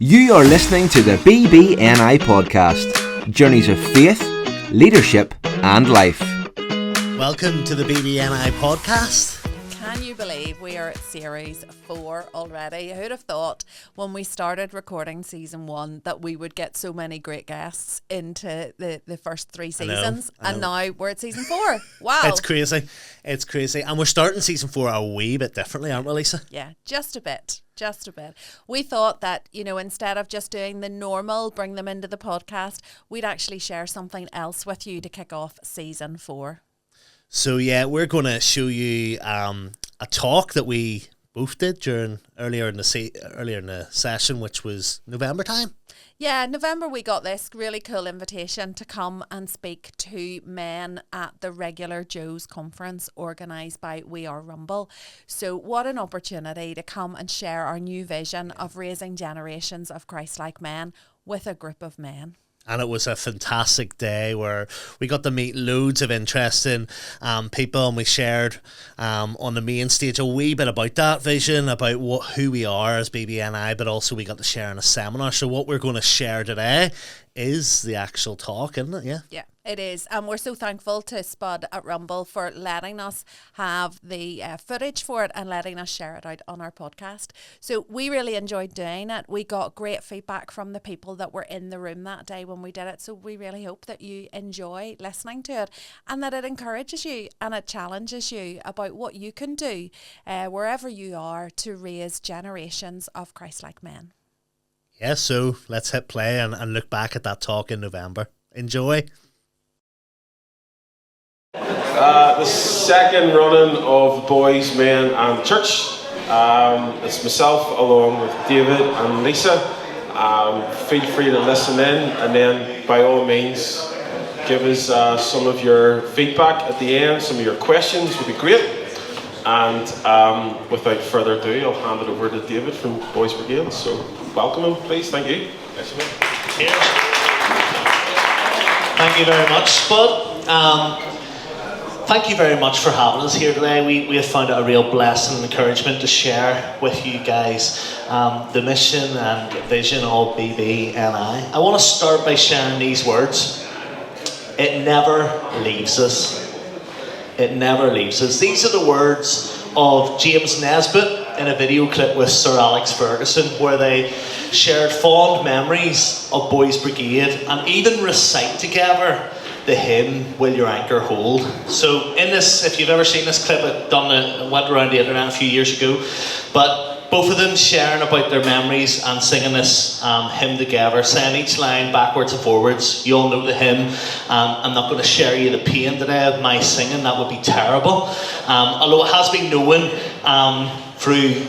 You are listening to the BBNI podcast, journeys of faith, leadership and life. Welcome to the BBNI podcast. Can you believe we are at series 4 already? Who'd have thought when we started recording season 1 that we would get so many great guests into the first 3 seasons? I know. And now we're at season 4. Wow. It's crazy. And we're starting season 4 a wee bit differently, aren't we, Lisa? Yeah, just a bit. We thought that, instead of just doing the normal, bring them into the podcast, we'd actually share something else with you to kick off season 4. So yeah, we're going to show you a talk that we both did earlier in the session, which was November time. Yeah, November we got this really cool invitation to come and speak to men at the regular Joe's conference organised by We Are Rumble. So what an opportunity to come and share our new vision of raising generations of Christ-like men with a group of men. And it was a fantastic day where we got to meet loads of interesting people, and we shared on the main stage a wee bit about that vision, about who we are as BBNI, but also we got to share in a seminar. So what we're going to share today is the actual talk, isn't it? Yeah, it is. And we're so thankful to Spud at Rumble for letting us have the footage for it and letting us share it out on our podcast. So we really enjoyed doing it. We got great feedback from the people that were in the room that day when we did it. So we really hope that you enjoy listening to it and that it encourages you and it challenges you about what you can do wherever you are to raise generations of Christ-like men. Yeah, so let's hit play and look back at that talk in November. Enjoy. The second running of Boys, Men and Church. It's myself along with David and Lisa. Feel free to listen in, and then by all means give us some of your feedback at the end. Some of your questions would be great. And without further ado, I'll hand it over to David from Boys Brigade. So welcome him, please. Thank you. Cheers. Thank you very much, Spud. Thank you very much for having us here today. We have found it a real blessing and encouragement to share with you guys the mission and vision of BBNI. I want to start by sharing these words. It never leaves us. It never leaves us. These are the words of James Nesbitt in a video clip with Sir Alex Ferguson, where they shared fond memories of Boys Brigade and even recite together the hymn, Will Your Anchor Hold. So in this, if you've ever seen this clip, it went around the internet a few years ago, but both of them sharing about their memories and singing this hymn together, saying each line backwards and forwards. You all know the hymn. I'm not going to share you the pain today of my singing, that would be terrible. Although it has been known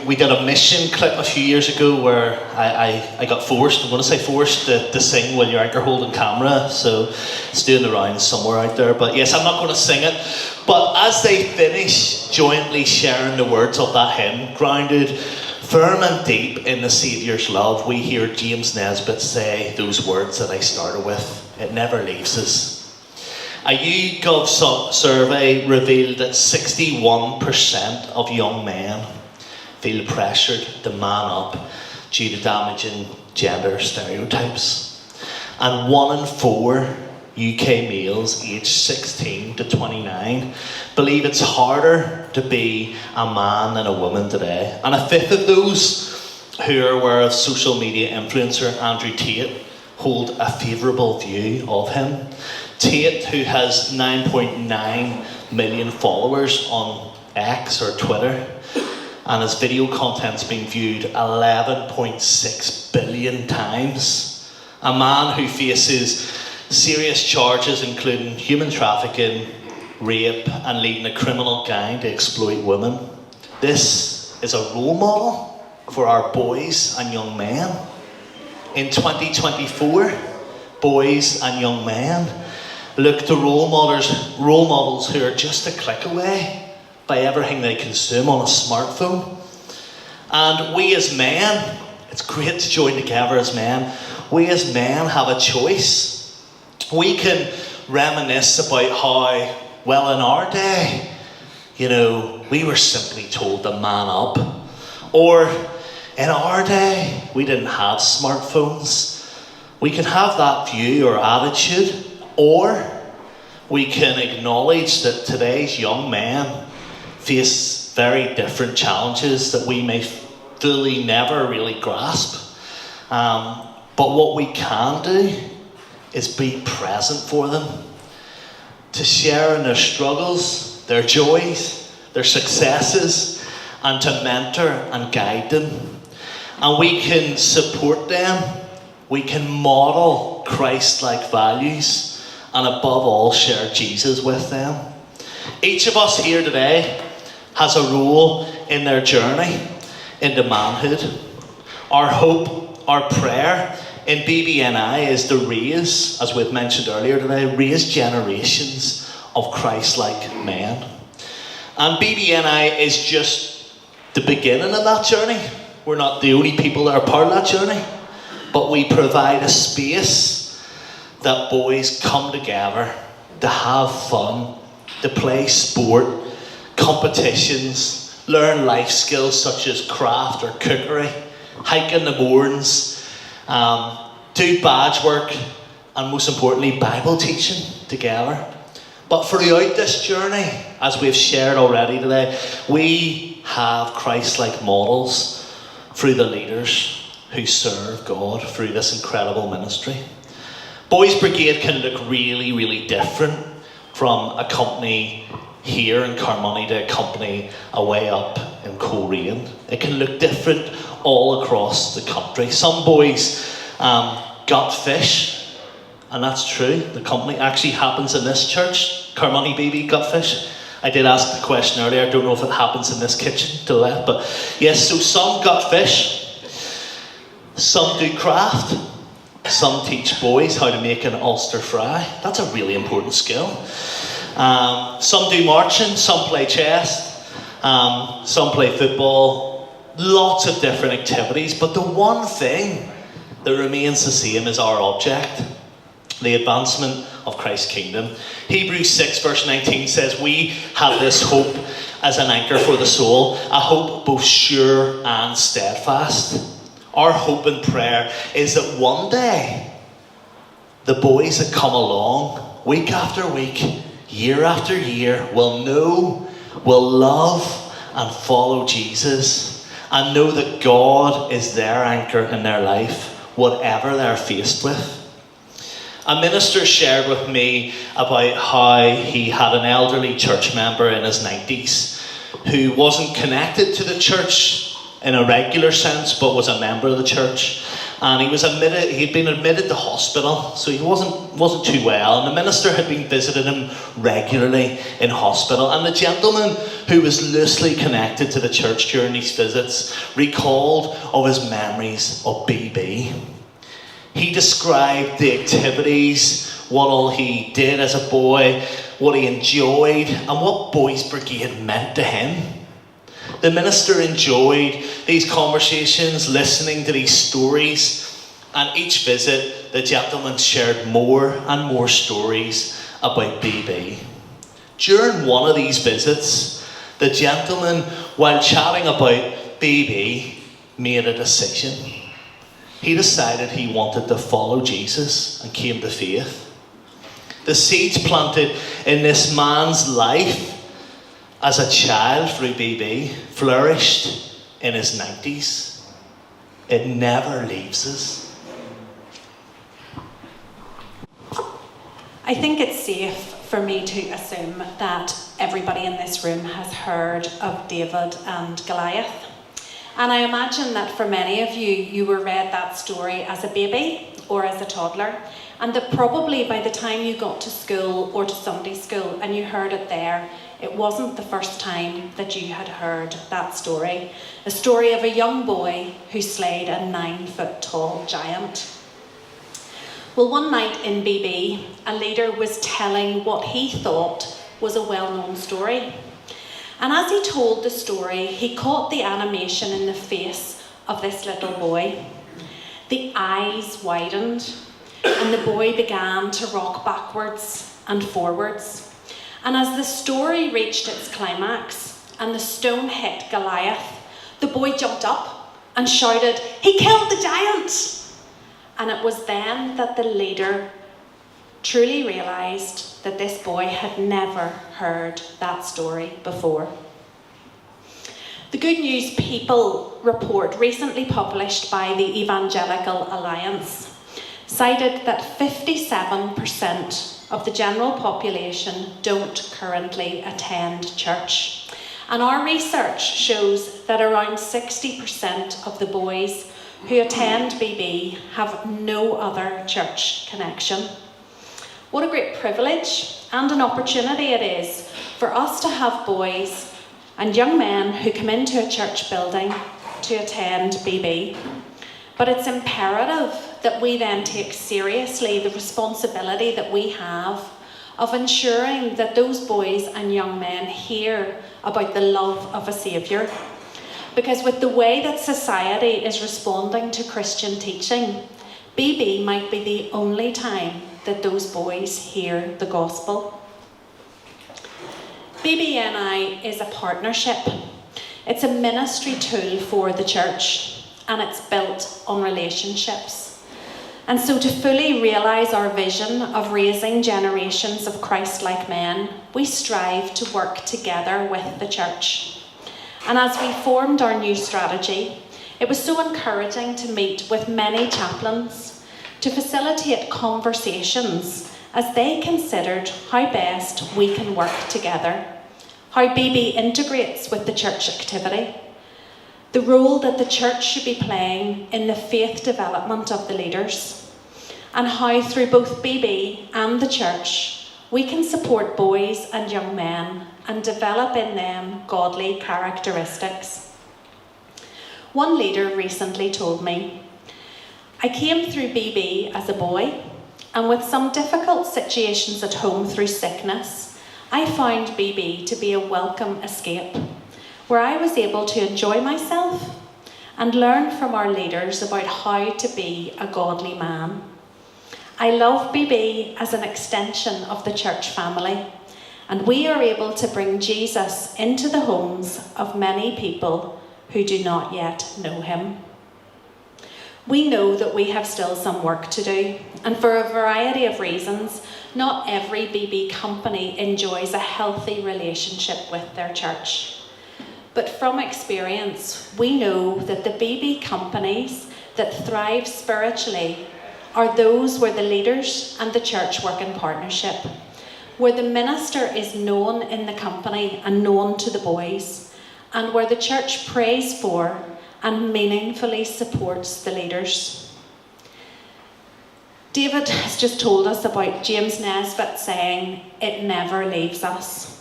we did a mission clip a few years ago where I got forced to sing Will Your Anchor Hold on camera, so it's doing the rounds somewhere out there. But yes, I'm not going to sing it. But as they finish jointly sharing the words of that hymn, grounded firm and deep in the Saviour's love, we hear James Nesbitt say those words that I started with. It never leaves us. A YouGov survey revealed that 61% of young men feel pressured to man up due to damaging gender stereotypes. And 1 in 4 UK males aged 16 to 29 believe it's harder to be a man than a woman today. And a fifth of those who are aware of social media influencer Andrew Tate hold a favourable view of him. Tate, who has 9.9 million followers on X or Twitter, and his video content's been viewed 11.6 billion times. A man who faces serious charges including human trafficking, rape, and leading a criminal gang to exploit women. This is a role model for our boys and young men. In 2024, boys and young men look to role models who are just a click away by everything they consume on a smartphone. And we as men, it's great to join together as men, we as men have a choice. We can reminisce about how, well, in our day, we were simply told to man up. Or In our day, we didn't have smartphones. We can have that view or attitude, or we can acknowledge that today's young men face very different challenges that we may fully never really grasp. But what we can do is be present for them, to share in their struggles, their joys, their successes, and to mentor and guide them. And we can support them, we can model Christ-like values, and above all, share Jesus with them. Each of us here today has a role in their journey into manhood. Our hope, our prayer in BBNI is to raise, as we've mentioned earlier today, raise generations of Christ-like men. And BBNI is just the beginning of that journey. We're not the only people that are part of that journey, but we provide a space that boys come together to have fun, to play sport, competitions, learn life skills such as craft or cookery, hike in the moors, do badge work, and most importantly, Bible teaching together. But throughout this journey, as we've shared already today, we have Christ-like models through the leaders who serve God through this incredible ministry. Boys Brigade can look really, really different from a company here in Carnmoney to a company away up in Coleraine. It can look different all across the country. Some boys gut fish, and that's true. The company actually happens in this church, Carnmoney BB gut fish. I did ask the question earlier, I don't know if it happens in this kitchen to let, but yes, so some gut fish, some do craft, some teach boys how to make an Ulster fry. That's a really important skill. Some do marching, some play chess, some play football, lots of different activities, but the one thing that remains the same is our object, the advancement of Christ's kingdom. Hebrews 6 verse 19 says, we have this hope as an anchor for the soul, a hope both sure and steadfast. Our hope and prayer is that one day, the boys that come along, week after week, year after year, will know, will love, and follow Jesus, and know that God is their anchor in their life, whatever they're faced with. A minister shared with me about how he had an elderly church member in his 90s who wasn't connected to the church in a regular sense, but was a member of the church. And he'd been admitted to hospital, so he wasn't too well. And the minister had been visiting him regularly in hospital. And the gentleman who was loosely connected to the church during these visits recalled of his memories of BB. He described the activities, what all he did as a boy, what he enjoyed, and what Boys Brigade meant to him. The minister enjoyed these conversations, listening to these stories, and each visit, the gentleman shared more and more stories about BB. During one of these visits, the gentleman, while chatting about BB, made a decision. He decided he wanted to follow Jesus and came to faith. The seeds planted in this man's life as a child through BB flourished in his 90s. It never leaves us. I think it's safe for me to assume that everybody in this room has heard of David and Goliath. And I imagine that for many of you, you were read that story as a baby or as a toddler, and that probably by the time you got to school or to Sunday school and you heard it there, it wasn't the first time that you had heard that story. A story of a young boy who slayed a 9-foot-tall giant. Well, one night in BB, a leader was telling what he thought was a well-known story. And as he told the story, he caught the animation in the face of this little boy. The eyes widened, and the boy began to rock backwards and forwards. And as the story reached its climax and the stone hit Goliath, the boy jumped up and shouted, "He killed the giant!" And it was then that the leader truly realised that this boy had never heard that story before. The Good News People report recently published by the Evangelical Alliance cited that 57% of the general population don't currently attend church. And our research shows that around 60% of the boys who attend BB have no other church connection. What a great privilege and an opportunity it is for us to have boys and young men who come into a church building to attend BB. But it's imperative that we then take seriously the responsibility that we have of ensuring that those boys and young men hear about the love of a Saviour. Because with the way that society is responding to Christian teaching, BB might be the only time that those boys hear the gospel. BBNI is a partnership. It's a ministry tool for the church, and it's built on relationships. And so to fully realise our vision of raising generations of Christ-like men, we strive to work together with the church. And as we formed our new strategy, it was so encouraging to meet with many chaplains to facilitate conversations as they considered how best we can work together, how BB integrates with the church activity, the role that the church should be playing in the faith development of the leaders, and how through both BB and the church we can support boys and young men and develop in them godly characteristics. One leader recently told me, "I came through BB as a boy, and with some difficult situations at home through sickness, I found BB to be a welcome escape, where I was able to enjoy myself and learn from our leaders about how to be a godly man. I love BB as an extension of the church family, and we are able to bring Jesus into the homes of many people who do not yet know him." We know that we have still some work to do, and for a variety of reasons, not every BB company enjoys a healthy relationship with their church. But from experience, we know that the BB companies that thrive spiritually are those where the leaders and the church work in partnership, where the minister is known in the company and known to the boys, and where the church prays for and meaningfully supports the leaders. David has just told us about James Nesbitt saying, "It never leaves us."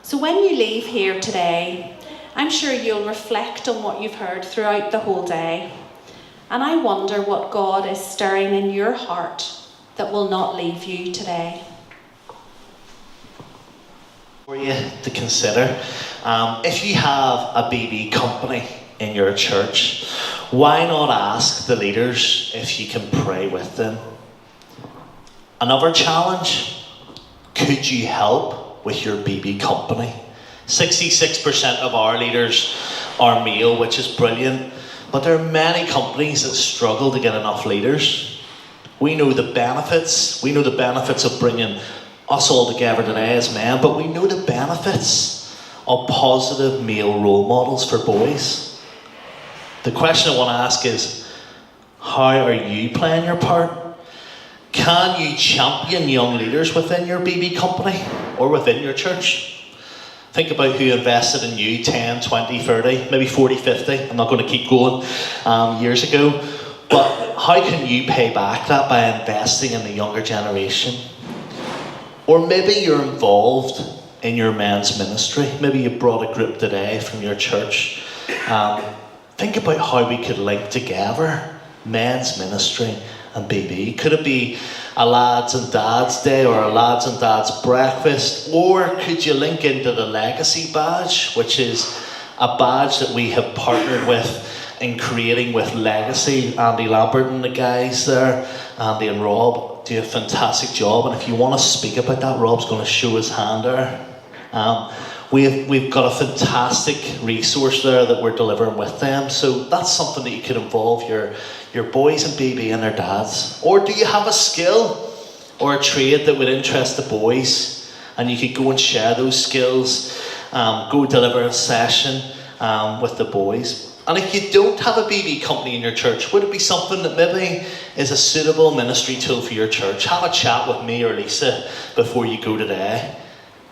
So when you leave here today, I'm sure you'll reflect on what you've heard throughout the whole day. And I wonder what God is stirring in your heart that will not leave you today. For you to consider, if you have a BB company in your church, why not ask the leaders if you can pray with them? Another challenge, could you help with your BB company? 66% of our leaders are male, which is brilliant, but there are many companies that struggle to get enough leaders. We know the benefits of bringing us all together today as men, but we know the benefits of positive male role models for boys. The question I want to ask is, how are you playing your part? Can you champion young leaders within your BB company or within your church? Think about who invested in you 10, 20, 30, maybe 40, 50. I'm not going to keep going years ago. But how can you pay back that by investing in the younger generation? Or maybe you're involved in your men's ministry. Maybe you brought a group today from your church. Think about how we could link together men's ministry and BB. Could it be a lads and dads day or a lads and dads breakfast? Or could you link into the legacy badge, which is a badge that we have partnered with in creating with Legacy. Andy Lambert and the guys there, Andy and Rob, do a fantastic job. And if you want to speak about that, Rob's going to show his hand there. we've got a fantastic resource there that we're delivering with them. So that's something that you could involve your boys and BB and their dads. Or do you have a skill or a trade that would interest the boys, and you could go and share those skills, go deliver a session with the boys. And if you don't have a BB company in your church, would it be something that maybe is a suitable ministry tool for your church? Have a chat with me or Lisa before you go today.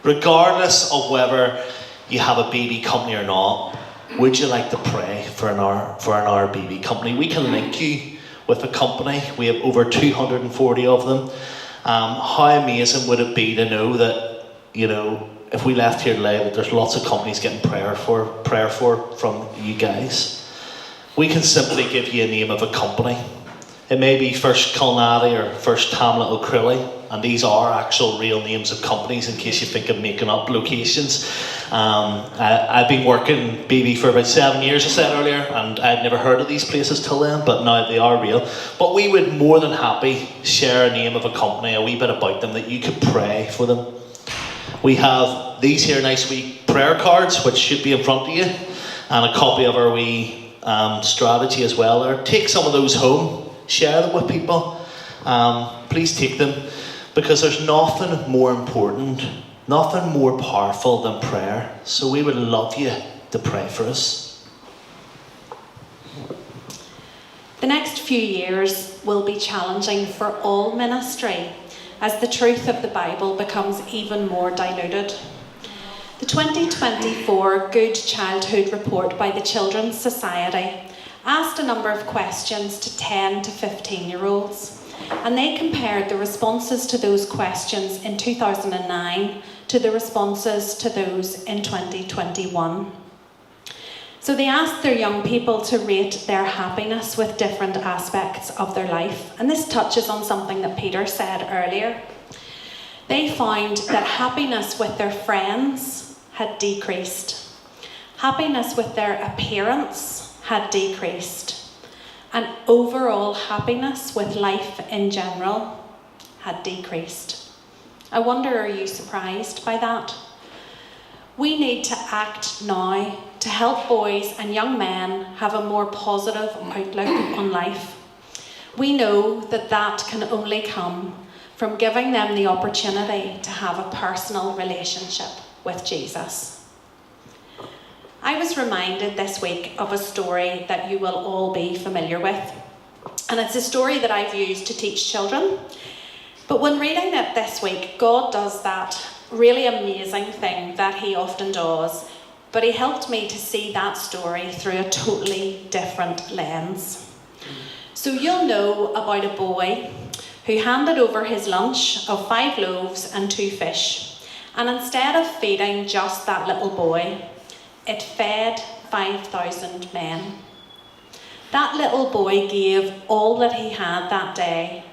Regardless of whether you have a BB company or not, would you like to pray for an hour BB company? We can link you with a company. We have over 240 of them. How amazing would it be to know that, you know, if we left here today, that there's lots of companies getting prayer for from you guys. We can simply give you a name of a company. It may be First Culnady or First Hamlet O'Crilly, and these are actual real names of companies in case you think of making up locations. I've been working BB for about 7 years, I said earlier, and I'd never heard of these places till then, but now they are real. But we would more than happy share a name of a company, a wee bit about them, that you could pray for them. We have these here nice wee prayer cards, which should be in front of you, and a copy of our wee strategy as well there. Take some of those home, share them with people. Please take them, because there's nothing more important, nothing more powerful than prayer. So we would love you to pray for us. The next few years will be challenging for all ministry, as the truth of the Bible becomes even more diluted. The 2024 Good Childhood Report by the Children's Society asked a number of questions to 10 to 15-year-olds, and they compared the responses to those questions in 2009 to the responses to those in 2021. So they asked their young people to rate their happiness with different aspects of their life. And this touches on something that Peter said earlier. They found that happiness with their friends had decreased. Happiness with their appearance had decreased. And overall happiness with life in general had decreased. I wonder, are you surprised by that? We need to act now to help boys and young men have a more positive outlook on life. We know that that can only come from giving them the opportunity to have a personal relationship with Jesus. I was reminded this week of a story that you will all be familiar with. And it's a story that I've used to teach children. But when reading it this week, God does that really amazing thing that he often does, but he helped me to see that story through a totally different lens. So you'll know about a boy who handed over his lunch of 5 loaves and 2 fish, and instead of feeding just that little boy, it fed 5,000 men. That little boy gave all that he had that day,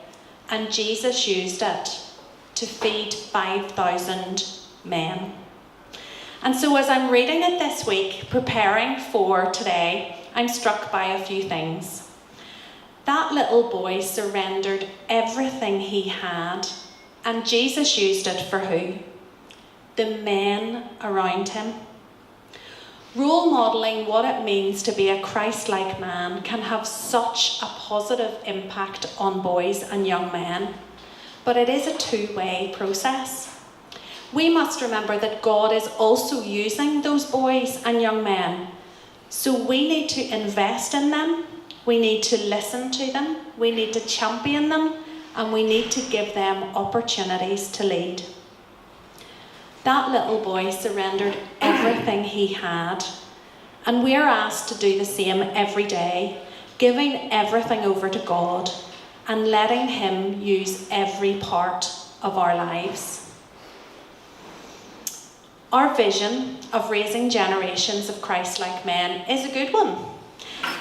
and Jesus used it to feed 5,000 men. And so as I'm reading it this week, preparing for today, I'm struck by a few things. That little boy surrendered everything he had, and Jesus used it for who? The men around him. Role modelling what it means to be a Christ-like man can have such a positive impact on boys and young men. But it is a two-way process. We must remember that God is also using those boys and young men. So we need to invest in them, we need to listen to them, we need to champion them, and we need to give them opportunities to lead. That little boy surrendered everything he had, and we're asked to do the same every day, giving everything over to God and letting him use every part of our lives. Our vision of raising generations of Christ-like men is a good one.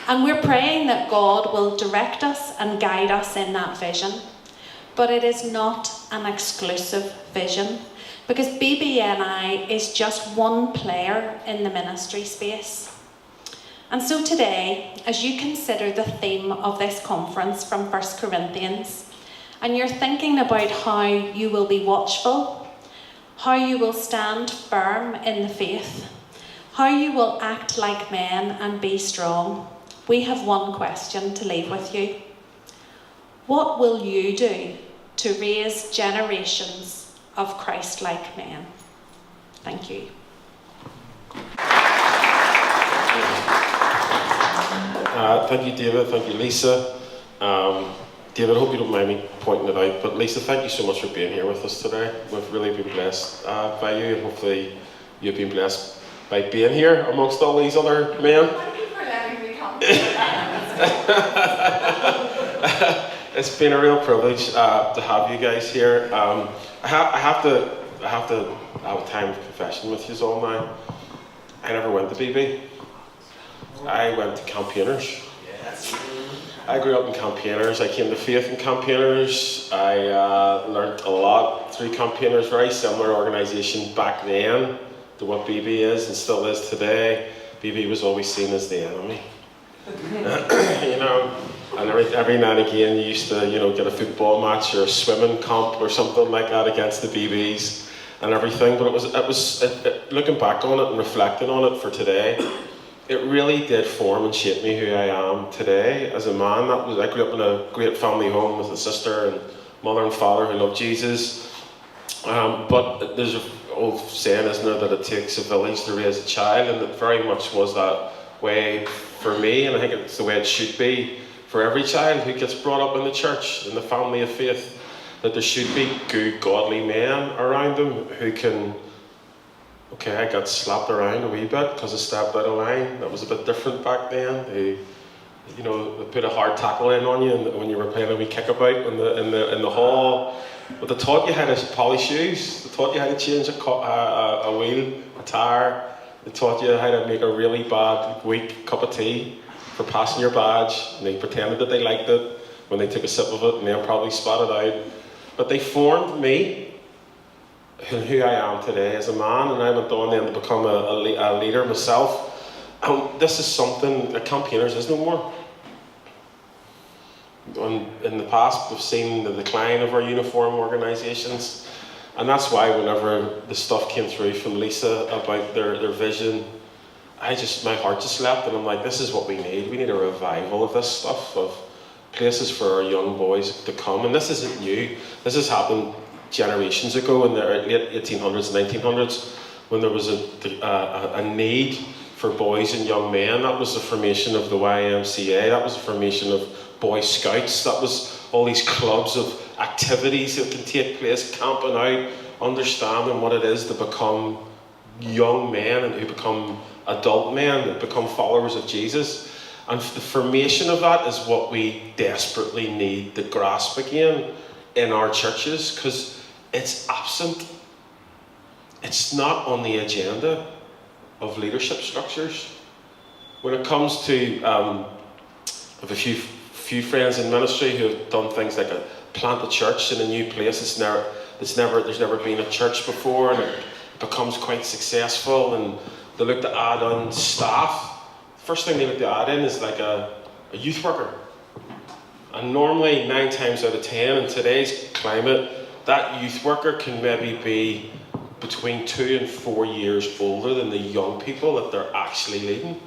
And we're praying that God will direct us and guide us in that vision. But it is not an exclusive vision, because BBNI is just one player in the ministry space. And so today, as you consider the theme of this conference from 1 Corinthians, and you're thinking about how you will be watchful, how you will stand firm in the faith, how you will act like men and be strong, we have one question to leave with you. What will you do to raise generations of Christ-like men? Thank you. Thank you, David. Thank you, Lisa. David, I hope you don't mind me pointing it out, but Lisa, thank you so much for being here with us today. We've really been blessed by you, and hopefully you've been blessed by being here amongst all these other men. Thank you for letting me come. It's been a real privilege to have you guys here. I have to have a time of confession with you all now. I never went to BB. I went to campaigners. Yes. I grew up in campaigners. I came to faith in campaigners. I learned a lot through campaigners. Very similar organisation back then to what BB is and still is today. BB was always seen as the enemy. And every now and again you used to, get a football match or a swimming comp or something like that against the BBs and everything. But it was looking back on it and reflecting on it for today, it really did form and shape me who I am today as a man. I grew up in a great family home with a sister and mother and father who loved Jesus. But there's an old saying, isn't there, that it takes a village to raise a child, and it very much was that way for me, and I think it's the way it should be for every child who gets brought up in the church, in the family of faith, that there should be good, godly men around them who can, okay, I got slapped around a wee bit because I stepped out of line. That was a bit different back then. They put a hard tackle in on you when you were playing a wee kickabout in the hall. But they taught you how to polish shoes. They taught you how to change a wheel, a tire. They taught you how to make a really bad, weak cup of tea for passing your badge. And they pretended that they liked it when they took a sip of it, and they'll probably spat it out. But they formed me and who I am today as a man, and I went on then to become a leader myself. And this is something that campaigners is no more. In the past, we've seen the decline of our uniform organisations, and that's why whenever the stuff came through from Lisa about their vision, my heart just leapt, and I'm like, this is what we need. We need a revival of this stuff, of places for our young boys to come. And this isn't new. This has happened generations ago in the late 1800s, 1900s, when there was a need for boys and young men. That was the formation of the YMCA. That was the formation of Boy Scouts. That was all these clubs of activities that can take place, camping out, understanding what it is to become young men and who become adult men, that become followers of Jesus. And the formation of that is what we desperately need to grasp again in our churches, because it's absent. It's not on the agenda of leadership structures. When it comes to, I have a few friends in ministry who have done things like plant a church in a new place. There's never been a church before, and it becomes quite successful, and they look to add on staff. First thing they look to add in is like a youth worker. And normally 9 times out of 10 in today's climate, that youth worker can maybe be between 2 and 4 years older than the young people that they're actually leading.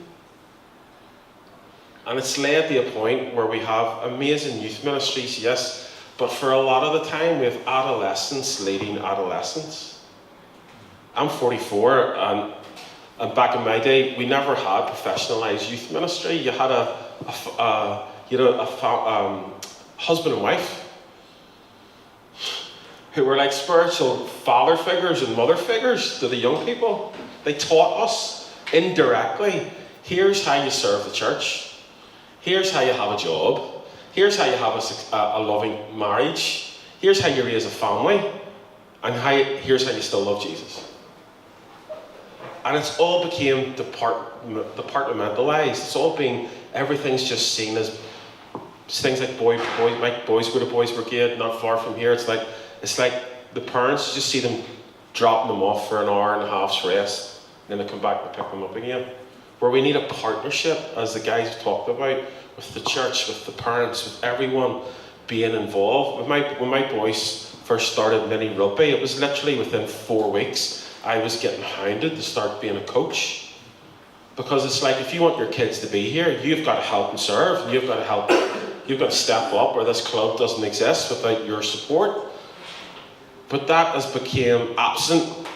And it's led to a point where we have amazing youth ministries, yes, but for a lot of the time we have adolescents leading adolescents. I'm 44, and back in my day, we never had professionalised youth ministry. You had a husband and wife who were like spiritual father figures and mother figures to the young people. They taught us indirectly, here's how you serve the church. Here's how you have a job. Here's how you have a loving marriage. Here's how you raise a family. And here's how you still love Jesus. And it's all became departmentalized. Everything's just seen as things like boys go to Boys Brigade, not far from here. It's like the parents just see them dropping them off for an hour and a half's rest, and then they come back and pick them up again. Where we need a partnership, as the guys talked about, with the church, with the parents, with everyone being involved. When my boys first started mini rugby, it was literally within 4 weeks I was getting hounded to start being a coach. Because it's like, if you want your kids to be here, you've got to help and serve. You've got to step up, or this club doesn't exist without your support. But that has become absent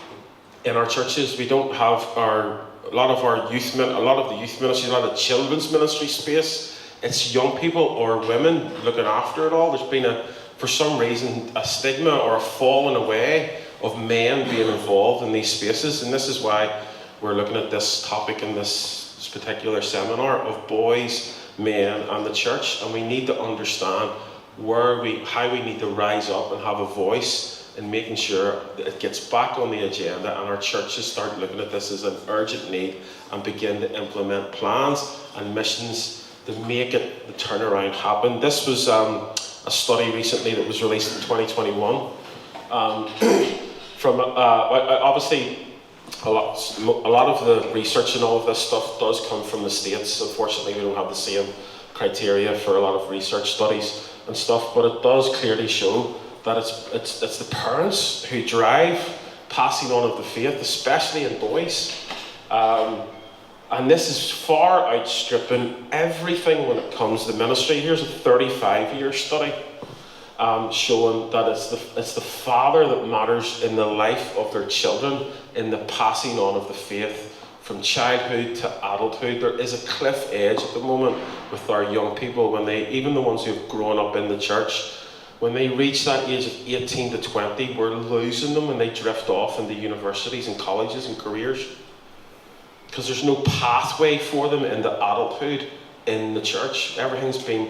in our churches. We don't have a lot of the youth ministry, a lot of children's ministry space. It's young people or women looking after it all. There's been for some reason, a stigma or a falling away of men being involved in these spaces. And this is why we're looking at this topic in this particular seminar of boys, men, and the church. And we need to understand how we need to rise up and have a voice in making sure that it gets back on the agenda, and our churches start looking at this as an urgent need and begin to implement plans and missions to make the turnaround happen. This was a study recently that was released in 2021 from obviously a lot of the research and all of this stuff does come from the States. Unfortunately, we don't have the same criteria for a lot of research studies and stuff, but it does clearly show that it's the parents who drive passing on of the faith, especially in boys. And this is far outstripping everything when it comes to ministry. Here's a 35-year study showing that it's the father that matters in the life of their children, in the passing on of the faith from childhood to adulthood. There is a cliff edge at the moment with our young people, even the ones who have grown up in the church. When they reach that age of 18 to 20, we're losing them and they drift off into universities and colleges and careers. Because there's no pathway for them into adulthood in the church. Everything's been,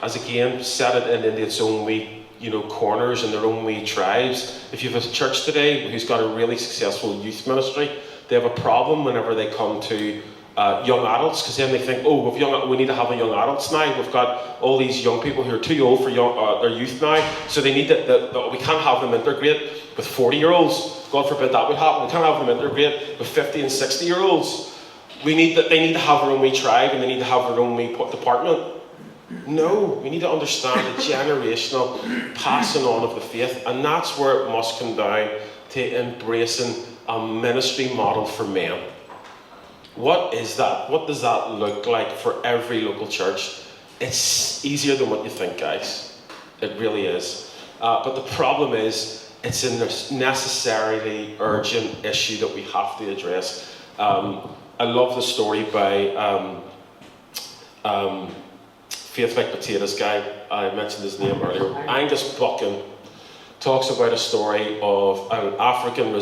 as again, set it into its own wee, corners and their own wee tribes. If you have a church today who's got a really successful youth ministry, they have a problem whenever they come to young adults, because then they think, we need to have a young adults now. We've got all these young people who are too old for their youth now, so they need we can't have them integrate with 40-year-olds. God forbid that would happen. We can't have them integrate with 50 and 60-year-olds. They need to have their own wee tribe, and they need to have their own wee department. No, we need to understand the generational passing on of the faith, and that's where it must come down to embracing a ministry model for men. What is that? What does that look like for every local church? It's easier than what you think, guys. It really is. But the problem is, it's a necessarily urgent issue that we have to address. I love the story by Faith Like Potatoes guy. I mentioned his name earlier. Angus Buchan talks about a story of an African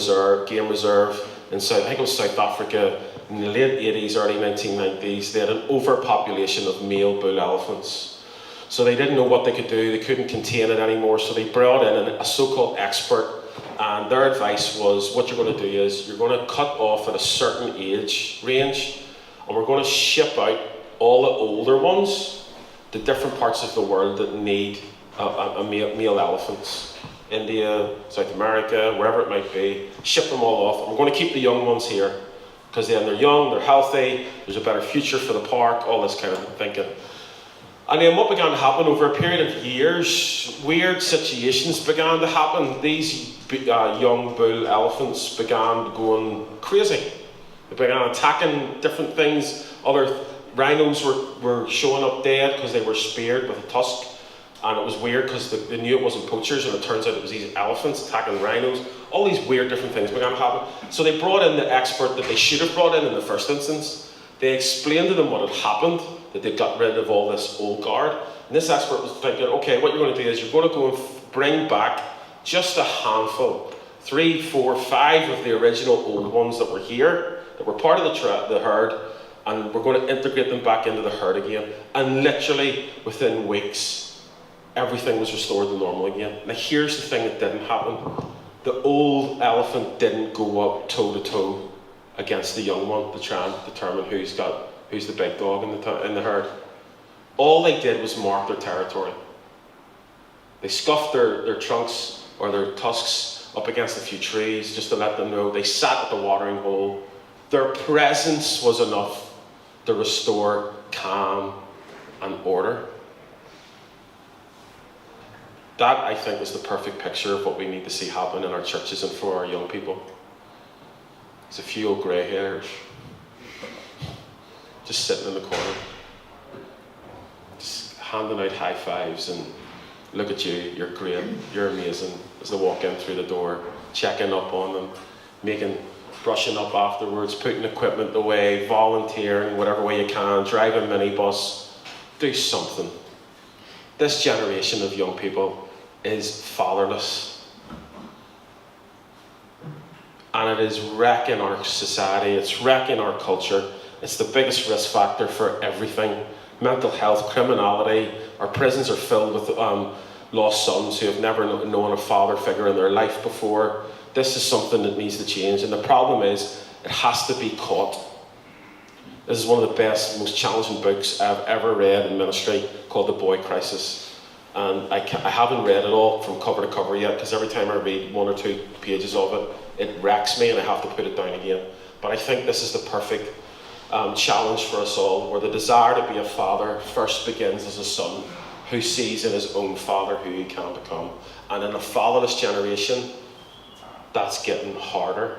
game reserve in South Africa in the late 80s, early 1990s. They had an overpopulation of male bull elephants. So they didn't know what they could do. They couldn't contain it anymore. So they brought in a so-called expert, and their advice was, what you're going to do is you're going to cut off at a certain age range, and we're going to ship out all the older ones to different parts of the world that need male elephants. India, South America, wherever it might be, ship them all off. And we're going to keep the young ones here, because then they're young, they're healthy, there's a better future for the park, all this kind of thinking. And then what began to happen over a period of years, weird situations began to happen. These young bull elephants began going crazy. They began attacking different things. Other rhinos were showing up dead because they were speared with a tusk. And it was weird because they knew it wasn't poachers, and it turns out it was these elephants attacking rhinos. All these weird different things began to happen. So they brought in the expert that they should have brought in the first instance. They explained to them what had happened, that they'd got rid of all this old guard. And this expert was thinking, okay, what you're going to do is you're going to go and bring back just a handful, 3, 4, 5 of the original old ones that were here, that were part of the herd, and we're going to integrate them back into the herd again. And literally within weeks, everything was restored to normal again. Now here's the thing that didn't happen. The old elephant didn't go up toe to toe against the young one to try and determine who's the big dog in the herd. All they did was mark their territory. They scuffed their trunks or their tusks up against a few trees just to let them know. They sat at the watering hole. Their presence was enough to restore calm and order. That, I think, is the perfect picture of what we need to see happen in our churches and for our young people. There's a few old grey hairs just sitting in the corner, just handing out high fives and look at you, you're great, you're amazing, as they walk in through the door, checking up on them, brushing up afterwards, putting equipment away, volunteering whatever way you can, driving a minibus. Do something. This generation of young people is fatherless. And it is wrecking our society, it's wrecking our culture. It's the biggest risk factor for everything. Mental health, criminality. Our prisons are filled with lost sons who have never known a father figure in their life before. This is something that needs to change, and the problem is it has to be caught. This is one of the best, most challenging books I've ever read in ministry, called The Boy Crisis. And I haven't read it all from cover to cover yet, because every time I read 1 or 2 pages of it, it wrecks me and I have to put it down again. But I think this is the perfect challenge for us all, where the desire to be a father first begins as a son who sees in his own father who he can become. And in a fatherless generation, that's getting harder.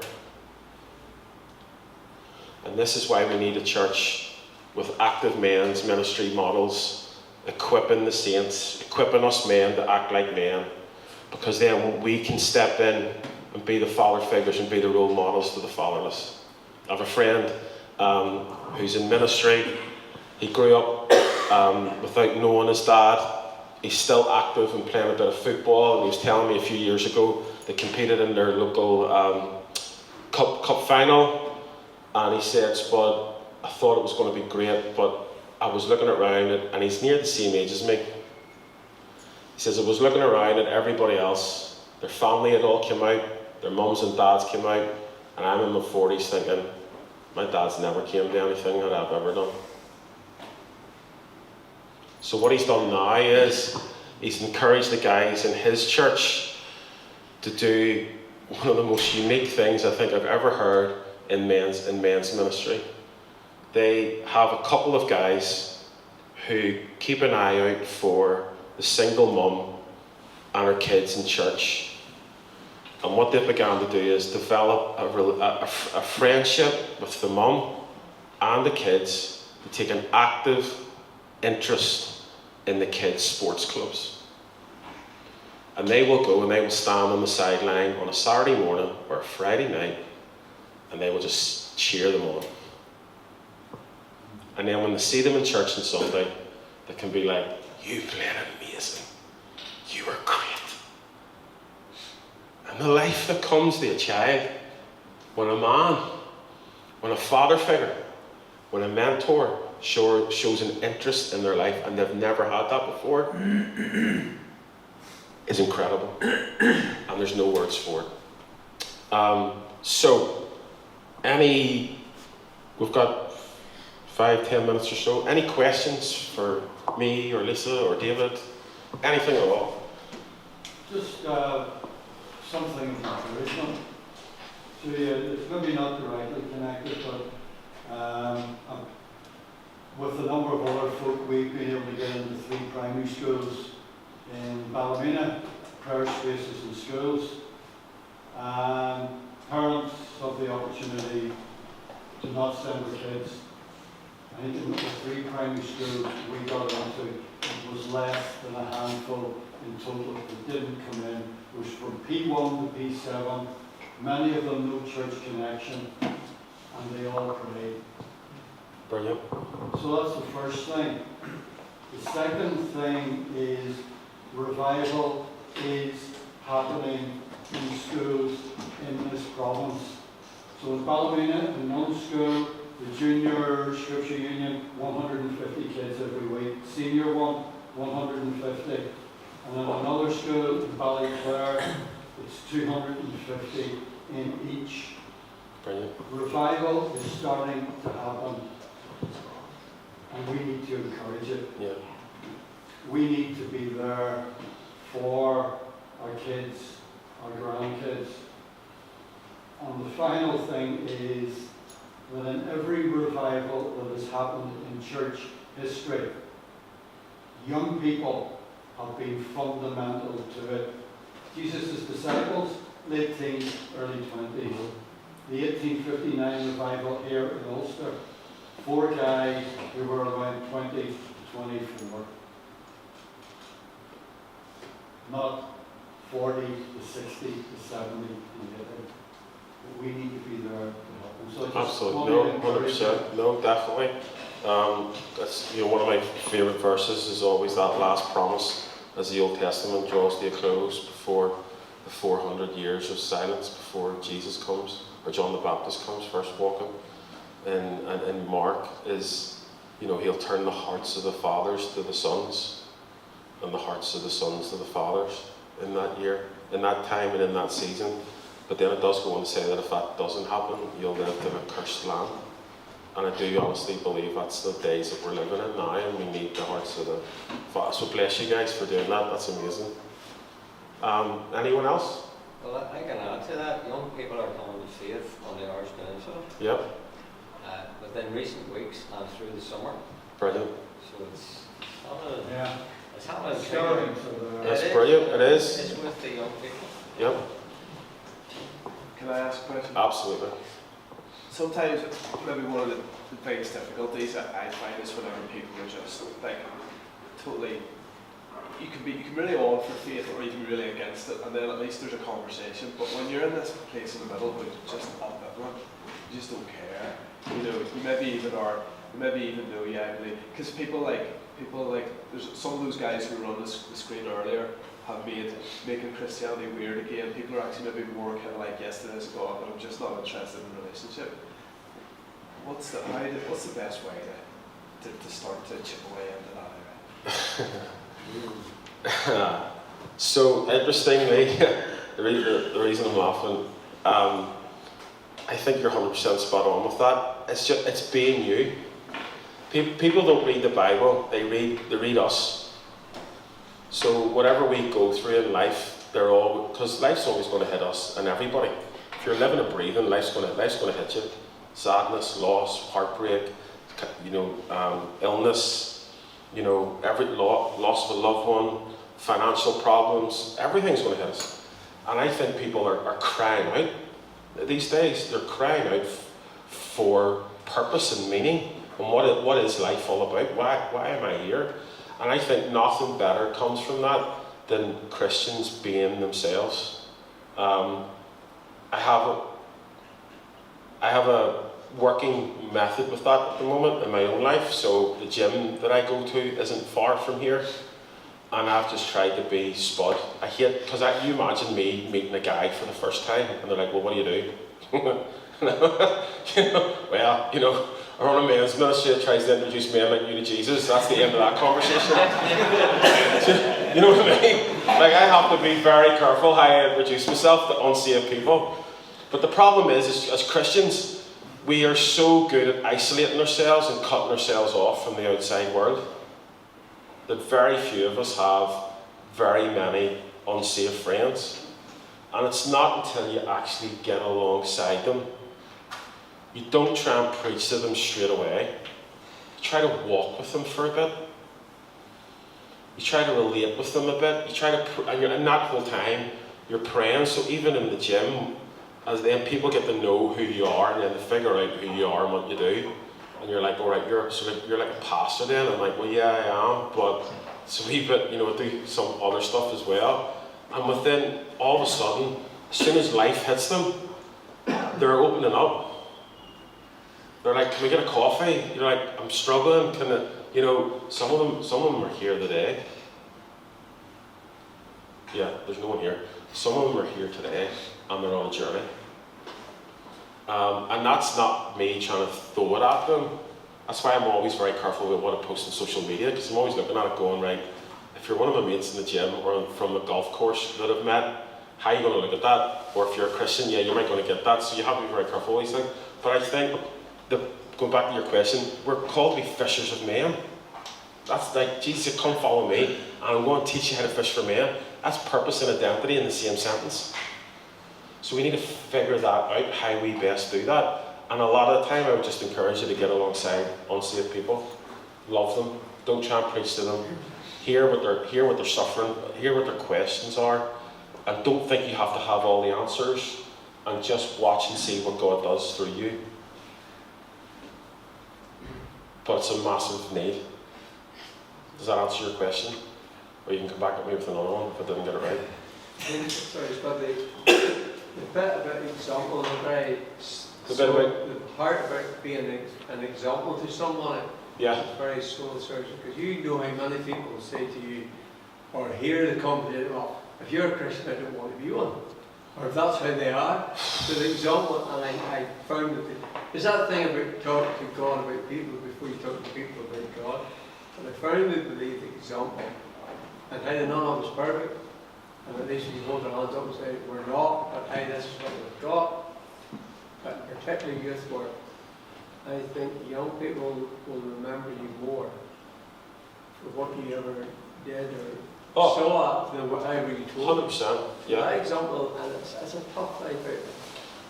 And this is why we need a church with active men's ministry models, equipping the saints, equipping us men to act like men, because then we can step in and be the father figures and be the role models to the fatherless. I have a friend who's in ministry. He grew up without knowing his dad. He's still active and playing a bit of football, and he was telling me a few years ago they competed in their local cup final, and he said, "Spud, I thought it was going to be great, but I was looking around it," and he's near the same age as me. He says, "I was looking around at everybody else, their family had all come out, their mums and dads came out, and I'm in my 40s thinking, my dad's never came to anything that I've ever done." So what he's done now is he's encouraged the guys in his church to do one of the most unique things I think I've ever heard in men's ministry. They have a couple of guys who keep an eye out for the single mum and her kids in church. And what they began to do is develop a friendship with the mum and the kids to take an active interest in the kids' sports clubs. And they will go and they will stand on the sideline on a Saturday morning or a Friday night, and they will just cheer them on. And then when they see them in church on Sunday, they can be like, "You played amazing. You were great." And the life that comes to a child when a man, when a father figure, when a mentor shows an interest in their life, and they've never had that before, is incredible. And there's no words for it. We've got 5-10 minutes or so. Any questions for me or Lisa or David? Anything at all? Just something inspirational. So it's maybe not directly connected, but with a number of other folk, we've been able to get into 3 primary schools in Ballymena, prayer spaces in schools. Parents have the opportunity to not send their kids. I think in the 3 primary schools we got into, it was less than a handful in total that didn't come in. It was from P1 to P7, many of them no church connection, and they all prayed. Brilliant. So that's the first thing. The second thing is revival is happening in schools in this province. So in Ballymena, in one school, the junior scripture union, 150 kids every week. Senior one, 150. And in another school in Ballyclare, it's 250 in each. Brilliant. Revival is starting to happen, and we need to encourage it. Yeah. We need to be there for our kids, our grandkids. And the final thing is that in every revival that has happened in church history, young people have been fundamental to it. Jesus' disciples, late teens, early 20s. The 1859 revival here in Ulster, 4 guys who were around 20 to 24. Not 40 to 60 to 70 and 80. But we need to be there to help them. So I just Absolutely, wanted no, to encourage 100%, no, definitely. That's, you know, one of my favourite verses is always that last promise as the Old Testament draws to a close before the 400 years of silence before Jesus comes, or John the Baptist comes first walking. And Mark is, you know, he'll turn the hearts of the fathers to the sons, and the hearts of the sons to the fathers in that year, in that time and in that season. But then it does go on to say that if that doesn't happen, you'll live in a cursed land. And I do honestly believe that's the days that we're living in now, and we need the hearts of the fathers. So bless you guys for doing that, that's amazing. Anyone else? Well, I can add to that. Young people are coming to faith on the Irish Peninsula. Yep. Within recent weeks and through the summer. Brilliant. So it's happening. Yeah. It's happening. Sharing, That's brilliant, it is. It's with the young people. Yep. Can I ask a question? Absolutely. Sometimes, maybe one of the biggest difficulties that I find is whenever people are just like totally, you can really on for faith or you can be really against it, and then at least there's a conversation. But when you're in this place in the middle where you're just ambivalent, you just don't care. You know, you maybe even know, yeah, I believe, because people like there's some of those guys who were on the screen earlier have made making Christianity weird again. People are actually maybe more kind of like, yes, there is a God, but I'm just not interested in a relationship. What's the best way to start to chip away into that? So interestingly, the reason I'm laughing, I think you're 100% spot on with that. It's being you. People don't read the Bible; they read us. So whatever we go through in life, because life's always going to hit us and everybody. If you're living and breathing, life's going to hit you. Sadness, loss, heartbreak, you know, illness, you know, every loss of a loved one, financial problems, everything's going to hit us. And I think people are crying out these days. They're crying out for purpose and meaning, and what is life all about? Why am I here? And I think nothing better comes from that than Christians being themselves. I have a working method with that at the moment in my own life. So the gym that I go to isn't far from here, and I've just tried to be Spud. I hate, because you imagine me meeting a guy for the first time, and they're like, well, what do you do? Well, you know, I run a men's ministry that tries to introduce men like you to Jesus. That's the end of that conversation. You know what I mean? Like, I have to be very careful how I introduce myself to unsaved people. But the problem is as Christians, we are so good at isolating ourselves and cutting ourselves off from the outside world that very few of us have very many unsaved friends. And it's not until you actually get alongside them. You don't try and preach to them straight away. You try to walk with them for a bit. You try to relate with them a bit. You try to, and that whole time you're praying. So even in the gym, as then people get to know who you are, and then they figure out who you are and what you do. And you're like, all right, you're like a pastor then. I'm like, well, yeah, I am, but it's a wee bit, you know, I do some other stuff as well. And within, all of a sudden, as soon as life hits them, they're opening up. They're like, can we get a coffee? You're like, I'm struggling. Can I, you know, some of them are here today. Yeah, there's no one here. Some of them are here today, and they're on a journey. And that's not me trying to throw it at them. That's why I'm always very careful with what I post on social media, because I'm always looking at it going, right, if you're one of my mates in the gym or from the golf course that I've met, how are you going to look at that? Or if you're a Christian, yeah, you might going to get that. So you have to be very careful with these things. But I think, going back to your question, we're called to be fishers of men. That's like, Jesus said, come follow me, and I'm going to teach you how to fish for men. That's purpose and identity in the same sentence. So we need to figure that out, how we best do that. And a lot of the time, I would just encourage you to get alongside unsaved people. Love them. Don't try and preach to them. hear what they're suffering, hear what their questions are, and don't think you have to have all the answers, and just watch and see what God does through you. But it's a massive need. Does that answer your question? Or you can come back at me with another one if I didn't get it right. Sorry, but the bit about example is the part about being an example to someone is very soul searching, because you know how many people say to you or hear the comment, well, if you're a Christian, I don't want to be one. Or if that's how they are. So the example, and I found that there's that thing about talking to God about people before you talk to people about God. And I firmly believe the example, and how none of us perfect, and at least you hold our hands up and say, we're not, but hey, this is what we've got. But particularly youth work, I think young people will remember you more for what you ever did or saw than whatever you told. 100%. Yeah. That example, and it's a tough life out there.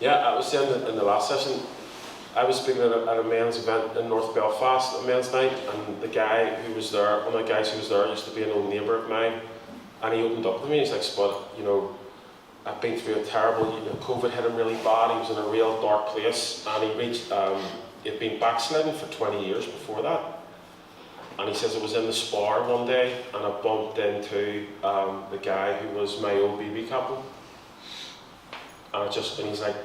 Yeah, I was saying in the last session, I was speaking at a men's event in North Belfast, a men's night, and the guy who was there, one of the guys who was there used to be an old neighbour of mine, and he opened up to me, he's like, Spud, I've been through a terrible, COVID hit him really bad, he was in a real dark place, and he reached, he'd been backsliding for 20 years before that. And he says, I was in the Spar one day, and I bumped into the guy who was my old BB captain. And he's like,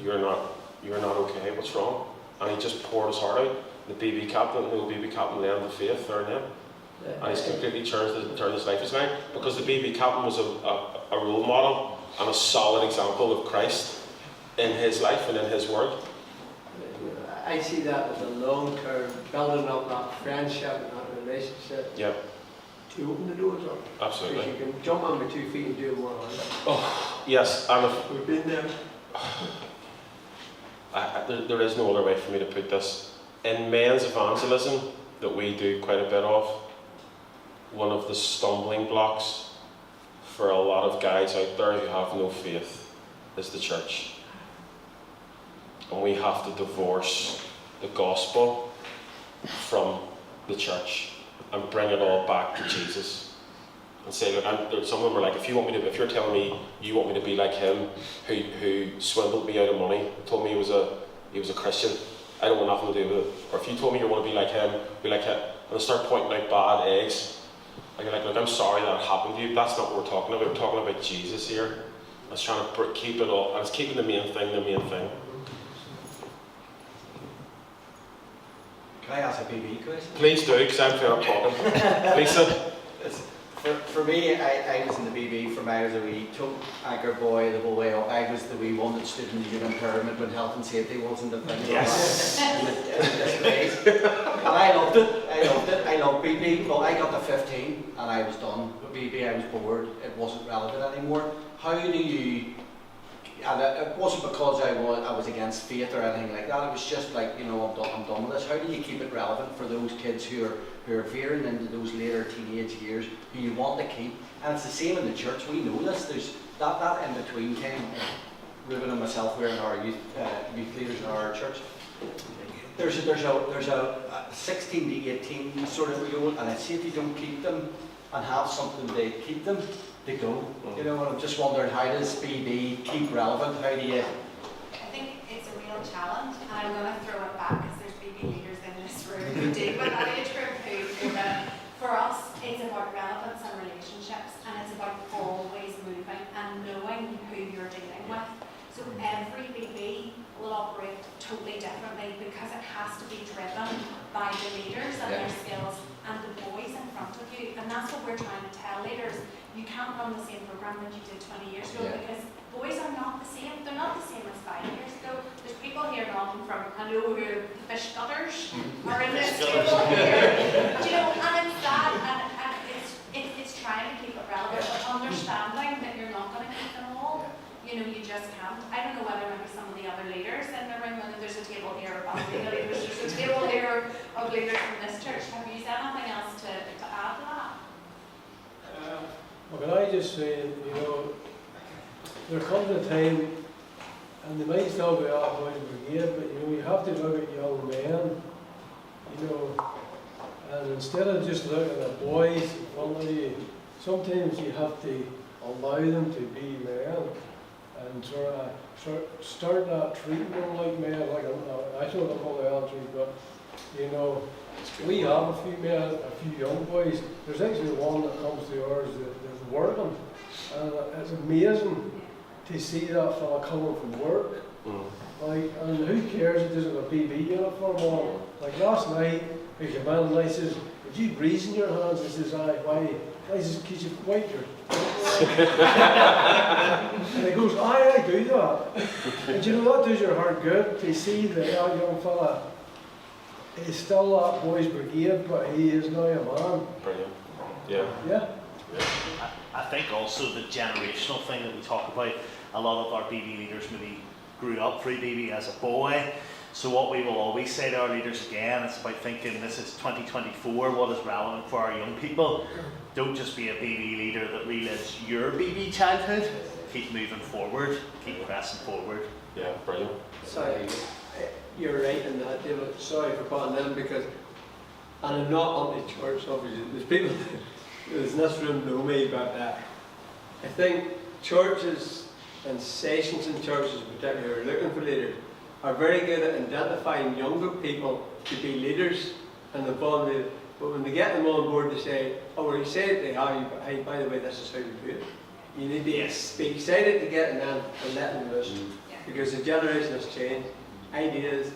you're not okay, what's wrong? And he just poured his heart out. The BB captain, the old BB captain, led him to faith there and then. And he's completely turned his life around, because the BB captain was a role model and a solid example of Christ in his life and in his word. I see that as a long-term, building up that friendship and that relationship. Yeah. To open the doors up. Absolutely. Because you can jump on with 2 feet and do more harm. Oh, yes. And we've been there. There is no other way for me to put this. In men's evangelism that we do quite a bit of, one of the stumbling blocks for a lot of guys out there who have no faith is the church. And we have to divorce the gospel from the church and bring it all back to Jesus. And say, look, some of them are like, if you're telling me you want me to be like him, who swindled me out of money, told me he was a Christian, I don't want nothing to do with it. Or if you told me you want to be like him, and I start pointing out bad eggs, and you're like, look, I'm sorry that happened to you. That's not what we're talking about. We're talking about Jesus here. I was trying to keep it all, and it's keeping the main thing. Can I ask a BB question? Please do, because I'm fed up talking. Lisa? For me, I was in the BB from I was a wee anchor boy the whole way up. I was the wee one that stood in the unit pyramid when health and safety wasn't a thing. Yes. And I loved it. I loved BB. Well, I got to 15 and I was done with BB. I was bored. It wasn't relevant anymore. How do you... And it wasn't because I was against faith or anything like that. It was just like, I'm done with this. How do you keep it relevant for those kids who are veering into those later teenage years, who you want to keep? And it's the same in the church. We know this. There's that in between time. Ruben and myself, we're in our youth leaders in our church. There's a 16 to 18 sort of year old, and I say if you don't keep them and have something to keep them, they go. And I'm just wondering, how does BB keep relevant? How do you? I think it's a real challenge, and I'm going to throw it back because there's BB leaders in this room who deal with that age group who for us, it's about relevance and relationships, and it's about always moving and knowing who you're dealing with. So every BB will operate totally differently because it has to be driven by the leaders and their skills and the boys in front of you. And that's what we're trying to tell leaders. You can't run the same program that you did 20 years ago because boys are not the same. They're not the same as 5 years ago. There's people here not from, I know who the fish gutters are in this table here. And it's that, and it's trying to keep it relevant, but understanding that you're not going to keep them all. You just can't. I don't know whether maybe some of the other leaders in the room, whether there's a table here about legal leaders, there's a table here of leaders from this church. Have you said anything else to add to that? Well, can I just say, there comes a time, and they might still be off by the brigade, but you have to look at young men, And instead of just looking at boys in front of you, sometimes you have to allow them to be men and sort of start treating them like men. Like I don't know all the elders, but you know, we have a few young boys. There's actually one that comes to ours that's working, and it's amazing to see that fella coming from work. Like, and who cares if there's a BB uniform on? Like last night, he came in and I says, "Did you grease in your hands?" He says, "Aye, why?" I says, "Because you wipe your..." And he goes, "Aye, I do that." And you know, that does your heart good to see that young fella is still that boys' brigade, but he is now a man. Brilliant. Yeah. Yeah. I think also the generational thing that we talk about, a lot of our BB leaders maybe grew up through BB as a boy. So what we will always say to our leaders again, it's about thinking this is 2024, what is relevant for our young people. Don't just be a BB leader that relives your BB childhood. Keep moving forward, keep pressing forward. Yeah, brilliant. Sorry, you're right in that, David. Sorry for putting in because, and I'm not anti-church, obviously. There's people in this room know me, but I think churches and sessions in churches, particularly who are looking for leaders, are very good at identifying younger people to be leaders and involved in it. But when they get them on board, they say, "Oh, well, you said they have you, but hey, by the way, this is how you do it." You need to be excited to get in and let them loose, because the generation has changed. Ideas,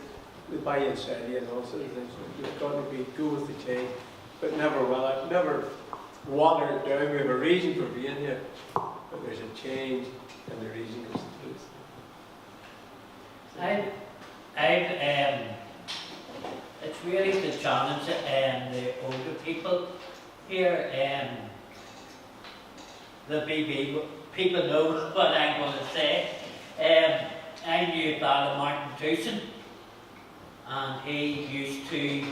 the buy-in strategy and all sorts of things. You've got to be go with the change, but never water it down. We have a reason for being here, but there's a change, and the reason is the truth. It's really the challenge the older people here. The BB people know what I'm going to say. I knew about Martin Tucson, and he used to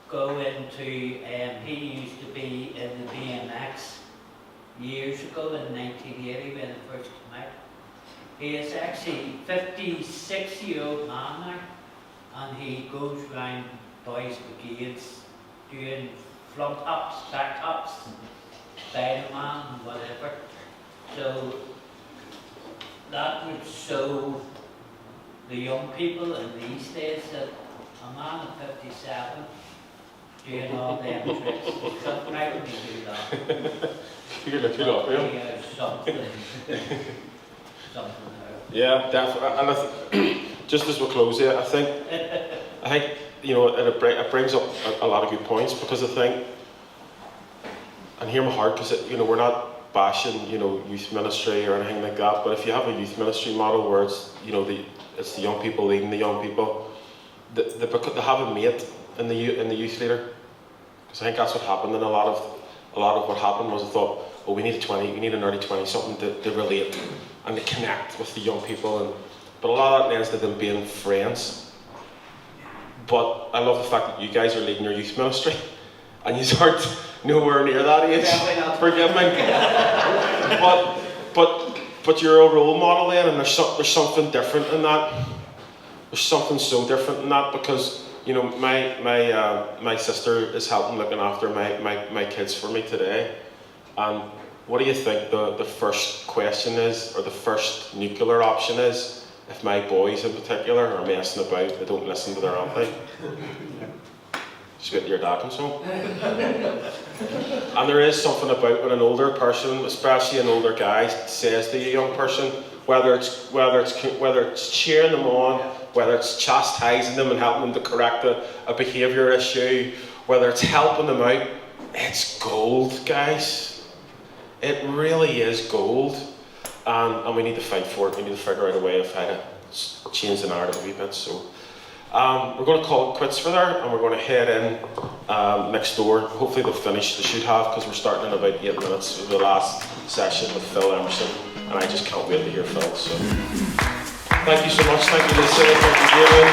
go into, he used to be in the BMX years ago in 1980 when it first came out. He is actually 56-year-old man now, and he goes around boys' brigades doing front hops, back hops, Spider-Man and whatever. So that would show the young people in these days that a man of 57 doing all them tricks, something right when you do that. You could look it up, yeah. Something there. Yeah, definitely. And just as we close here, I think you know, it brings up a lot of good points, because I think, and hear my heart, because you know, we're not bashing, you know, youth ministry or anything like that, but if you have a youth ministry model where it's, you know, it's the young people leading the young people, they have a mate in the youth leader, because I think that's what happened. And a lot of what happened was, I thought, oh, we need an early 20 something to relate and to connect with the young people, but a lot of that lends to them being friends. But I love the fact that you guys are leading your youth ministry, and you aren't nowhere near that age. Forgive me. but you're a role model then, and there's something different in that. There's something so different in that, because you know, my sister is helping looking after my kids for me today. And what do you think the first question is, or the first nuclear option is, if my boys in particular are messing about, they don't listen to their auntie? Just wait till your dad comes home. And there is something about when an older person, especially an older guy, says to a young person, whether it's cheering them on, whether it's chastising them and helping them to correct a behaviour issue, whether it's helping them out, it's gold, guys. It really is gold. And we need to fight for it. We need to figure out a way of how to change the narrative a wee bit. So we're going to call it quits for there, and we're going to head in next door. Hopefully they'll finish. They should have, because we're starting in about 8 minutes with the last session with Phil Emerson, and I just can't wait to hear Phil. So thank you so much. Thank you, Lisa. Thank you, David.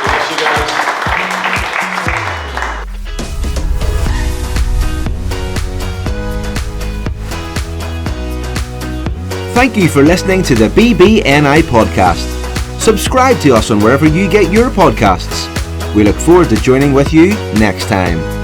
Bless you guys. Thank you for listening to the BBNI podcast. Subscribe to us on wherever you get your podcasts. We look forward to joining with you next time.